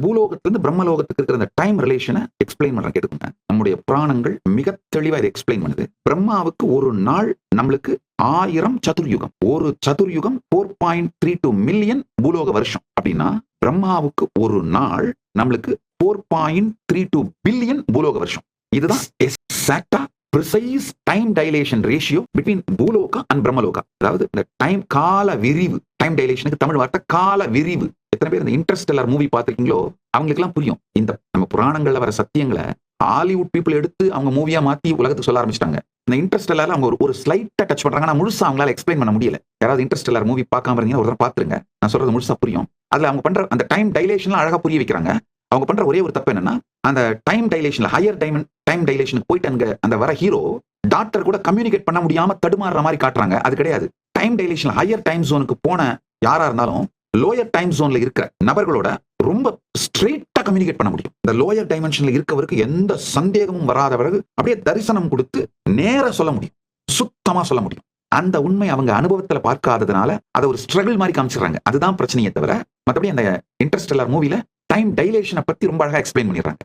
பூலோகத்திலிருந்து பிரம்மலோகத்துக்கு இருக்கிற அந்த டைம் ரிலேஷனை எக்ஸ்பிளைன் பண்றேன் கேட்டுக்கோங்க. நம்முடைய புராணங்கள் மிக தெளிவா இதை எக்ஸ்பிளைன் பண்ணுது. பிரம்மாவுக்கு ஒரு நாள் நம்மளுக்கு 1000 சதுர்யுகம். ஒரு சதுர்யுகம் 4.32 மில்லியன் பூலோக வருஷம். அப்படின்னா பிரம்மாவுக்கு ஒரு நாள் நம்மளுக்கு 4.32 பில்லியன் பூலோக வருஷம். இதுதான் எக்ஸாக்டா precise time dilation ratio between Bhuloka and Brahmaloka. அதாவது இந்த டைம் கால விரிவு, டைம் டைலேஷனுக்கு தமிழ் வார்த்தை கால விரிவு. எத்தனை பேர் இந்த இன்டர்ஸ்டெல்லார் மூவி பார்த்திருக்கீங்களோ அவங்களுக்கு எல்லாம் புரியும். இந்த நம்ம புராணங்கள்ல வர சத்தியங்களை ஹாலிவுட் பீப்புள் எடுத்து அவங்க மூவியா மாத்தி உலகத்துக்கு சொல்ல ஆரம்பிச்சிட்டாங்க. இந்த இன்டர்ஸ்டெல்லார் அவங்க ஒரு ஸ்லைட்டா டச் பண்றாங்க, ஆனா முழுசா அவங்களால எக்ஸ்பிளைன் பண்ண முடியல. யாராவது இன்டர்ஸ்டெல்லார் மூவி பார்க்காம இருந்தீங்கன்னா ஒரு தடவை பாத்துருங்க, நான் சொல்றது முழுசா புரியும். அதுல அவங்க பண்ற அந்த டைம் டைலேஷன்லாம் அழகா புரிய வைக்கிறாங்க. அவங்க பண்ற ஒரே ஒரு தப்பு என்னன்னா, அந்த டைம் டைலேஷன்ல ஹையர் டைம் டைலேஷனுக்கு போயிட்டு அந்த வர ஹீரோ டாக்டர் கூட கம்யூனிகேட் பண்ண முடியாம தடுமாறுற மாதிரி காட்டுறாங்க. அது கிடையாது. டைம் டைலேஷன்ல ஹையர் டைம் ஜோனுக்கு போன யாரா இருந்தாலும் லோயர் டைம் ஜோன்ல இருக்கிற நபர்களோட ரொம்ப ஸ்ட்ரெயிட்டா கம்யூனிகேட் பண்ண முடியும். இந்த லோயர் டைமென்ஷன்ல இருக்கவருக்கு எந்த சந்தேகமும் வராதவர்கள் அப்படியே தரிசனம் கொடுத்து நேர சொல்ல முடியும், சுத்தமா சொல்ல முடியும். அந்த உண்மை அவங்க அனுபவத்துல பார்க்காததுனால அதை ஒரு ஸ்ட்ரகிள் மாதிரி காமிச்சிடுறாங்க. அதுதான் பிரச்சனையே தவிர மற்றபடி அந்த இன்டர்ஸ்டெல்லார் மூவில டைம் டைலேஷனை பத்தி ரொம்ப அழகா எக்ஸ்பிளைன் பண்ணிடுறாங்க.